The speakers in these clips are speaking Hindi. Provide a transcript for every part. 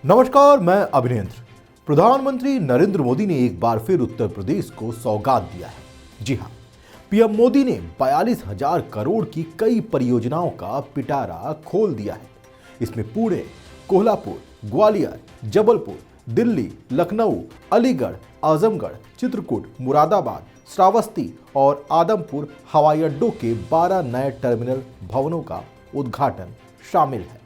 नमस्कार, मैं अभिनेंद्र। प्रधानमंत्री नरेंद्र मोदी ने एक बार फिर उत्तर प्रदेश को सौगात दिया है। जी हां, पीएम मोदी ने 42,000 करोड़ की कई परियोजनाओं का पिटारा खोल दिया है। इसमें पुणे, कोल्हापुर, ग्वालियर, जबलपुर, दिल्ली, लखनऊ, अलीगढ़, आजमगढ़, चित्रकूट, मुरादाबाद, श्रावस्ती और आदमपुर हवाई अड्डों के 12 नए टर्मिनल भवनों का उद्घाटन शामिल है।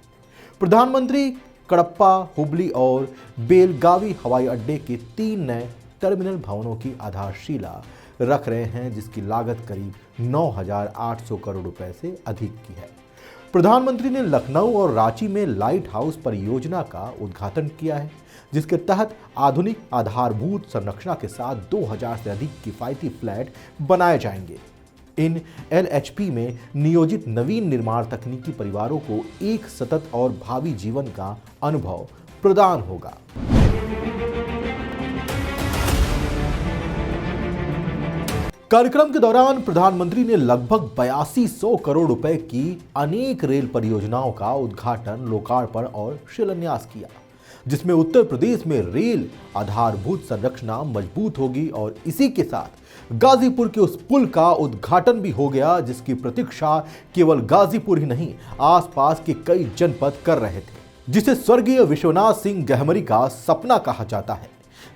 प्रधानमंत्री कडप्पा, हुबली और बेलगावी हवाई अड्डे के 3 नए टर्मिनल भवनों की आधारशिला रख रहे हैं, जिसकी लागत करीब 9,800 करोड़ रुपए से अधिक की है। प्रधानमंत्री ने लखनऊ और रांची में लाइट हाउस परियोजना का उद्घाटन किया है, जिसके तहत आधुनिक आधारभूत संरचना के साथ 2,000 से अधिक किफायती फ्लैट बनाए जाएंगे। इन एलएचपी में नियोजित नवीन निर्माण तकनीकी परिवारों को एक सतत और भावी जीवन का अनुभव प्रदान होगा। कार्यक्रम के दौरान प्रधानमंत्री ने लगभग 8200 करोड़ रुपए की अनेक रेल परियोजनाओं का उद्घाटन, लोकार्पण और शिलान्यास किया, जिसमें उत्तर प्रदेश में रेल आधारभूत संरचना मजबूत होगी और इसी के साथ गाजीपुर के उस पुल का उद्घाटन भी हो गया, जिसकी प्रतीक्षा केवल गाजीपुर ही नहीं, आसपास के कई जनपद कर रहे थे, जिसे स्वर्गीय विश्वनाथ सिंह गहमरी का सपना कहा जाता है,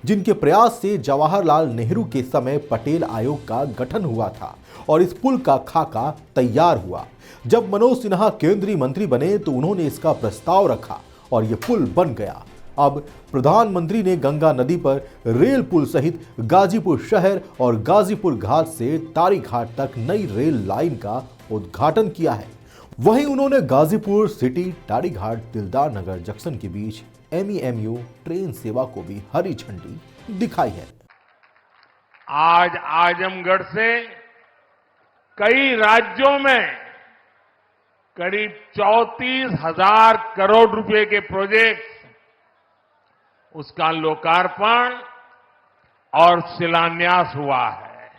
जिनके प्रयास से जवाहरलाल नेहरू के समय पटेल आयोग का गठन हुआ था और इस पुल का खाका तैयार हुआ। जब मनोज सिन्हा केंद्रीय मंत्री बने तो उन्होंने इसका प्रस्ताव रखा और यह पुल बन गया। अब प्रधानमंत्री ने गंगा नदी पर रेल पुल सहित गाजीपुर शहर और गाजीपुर घाट से तारी घाट तक नई रेल लाइन का उद्घाटन किया है। वहीं उन्होंने गाजीपुर सिटी तारी घाट दिलदार नगर जंक्शन के बीच एमईएमयू ट्रेन सेवा को भी हरी झंडी दिखाई है। आज आजमगढ़ से कई राज्यों में करीब 34,000 करोड़ रुपए के प्रोजेक्ट, उसका लोकार्पण और शिलान्यास हुआ है।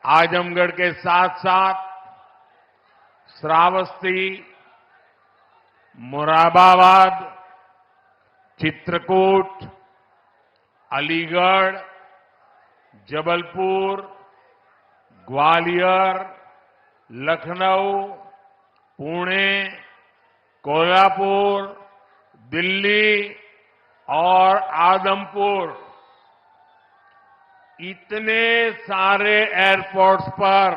आजमगढ़ के साथ साथ श्रावस्ती, मुरादाबाद, चित्रकूट, अलीगढ़, जबलपुर, ग्वालियर, लखनऊ, पुणे, कोल्हापुर, दिल्ली और आदमपुर, इतने सारे एयरपोर्ट्स पर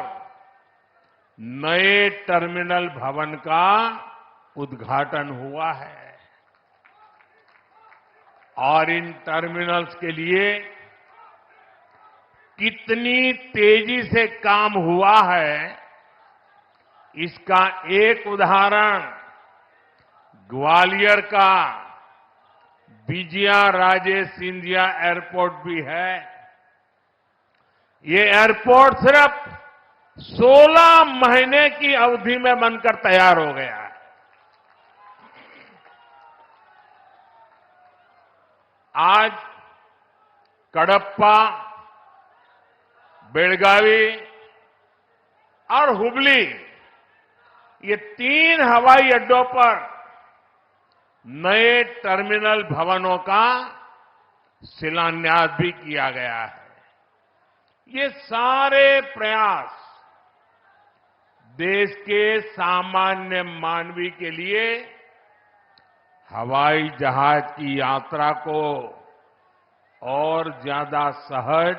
नए टर्मिनल भवन का उद्घाटन हुआ है और इन टर्मिनल्स के लिए कितनी तेजी से काम हुआ है, इसका एक उदाहरण ग्वालियर का विजया राजे सिंधिया एयरपोर्ट भी है। ये एयरपोर्ट सिर्फ 16 महीने की अवधि में बनकर तैयार हो गया है। आज कडप्पा, बेलगावी और हुबली, ये 3 हवाई अड्डों पर नए टर्मिनल भवनों का शिलान्यास भी किया गया है। ये सारे प्रयास देश के सामान्य मानवी के लिए हवाई जहाज की यात्रा को और ज्यादा सहज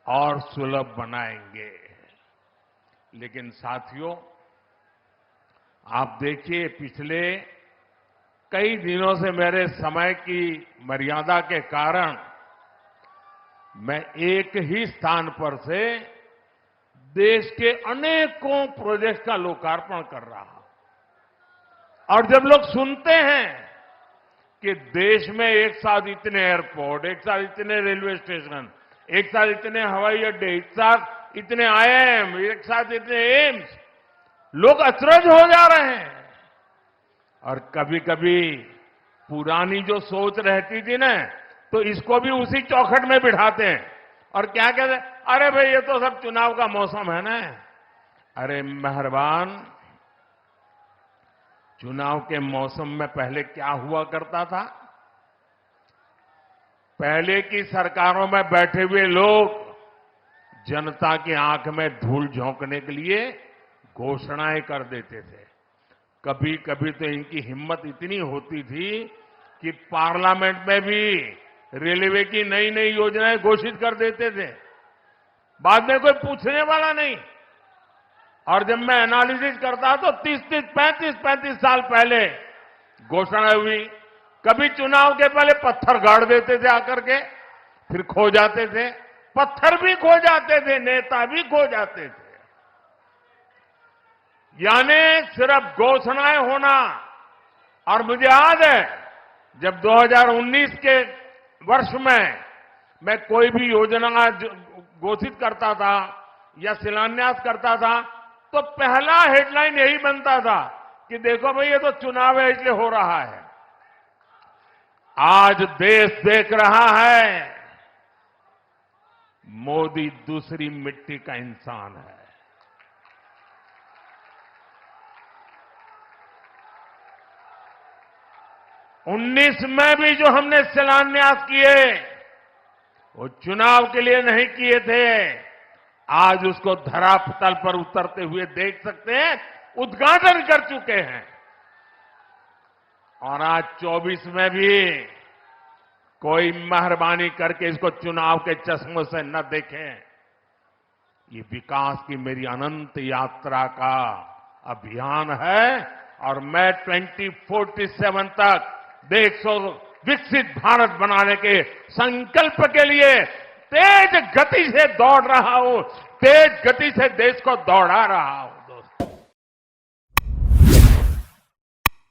और सुलभ बनाएंगे। लेकिन साथियों, आप देखिए, पिछले कई दिनों से मेरे समय की मर्यादा के कारण मैं एक ही स्थान पर से देश के अनेकों प्रोजेक्ट का लोकार्पण कर रहा हूं। और जब लोग सुनते हैं कि देश में एक साथ इतने एयरपोर्ट, एक साथ इतने रेलवे स्टेशन, एक साथ इतने हवाई अड्डे, एक साथ इतने आईआईएम, एक साथ इतने एम्स, लोग अचरज हो जा रहे हैं। और कभी कभी पुरानी जो सोच रहती थी ना, तो इसको भी उसी चौखट में बिठाते हैं और क्या कहते हैं, अरे भाई ये तो सब चुनाव का मौसम है ना। अरे मेहरबान, चुनाव के मौसम में पहले क्या हुआ करता था? पहले की सरकारों में बैठे हुए लोग जनता की आंख में धूल झोंकने के लिए घोषणाएं कर देते थे। कभी कभी तो इनकी हिम्मत इतनी होती थी कि पार्लियामेंट में भी रेलवे की नई नई योजनाएं घोषित कर देते थे। बाद में कोई पूछने वाला नहीं। और जब मैं एनालिसिस करता तो 35 साल पहले घोषणा हुई। कभी चुनाव के पहले पत्थर गाड़ देते थे आकर के, फिर खो जाते थे। पत्थर भी खो जाते थे, नेता भी खो जाते थे। यानी सिर्फ घोषणाएं होना। और मुझे याद है जब 2019 के वर्ष में मैं कोई भी योजना घोषित करता था या शिलान्यास करता था तो पहला हेडलाइन यही बनता था कि देखो भाई ये तो चुनाव है इसलिए हो रहा है। आज देश देख रहा है मोदी दूसरी मिट्टी का इंसान है। उन्नीस में भी जो हमने शिलान्यास किए वो चुनाव के लिए नहीं किए थे। आज उसको धरातल पर उतरते हुए देख सकते हैं, उद्घाटन कर चुके हैं। और आज 24 में भी कोई मेहरबानी करके इसको चुनाव के चश्मों से न देखें। ये विकास की मेरी अनंत यात्रा का अभियान है और मैं 2047 तक देश को विकसित भारत बनाने के संकल्प के लिए तेज गति से दौड़ रहा हूं, तेज गति से देश को दौड़ा रहा हूं।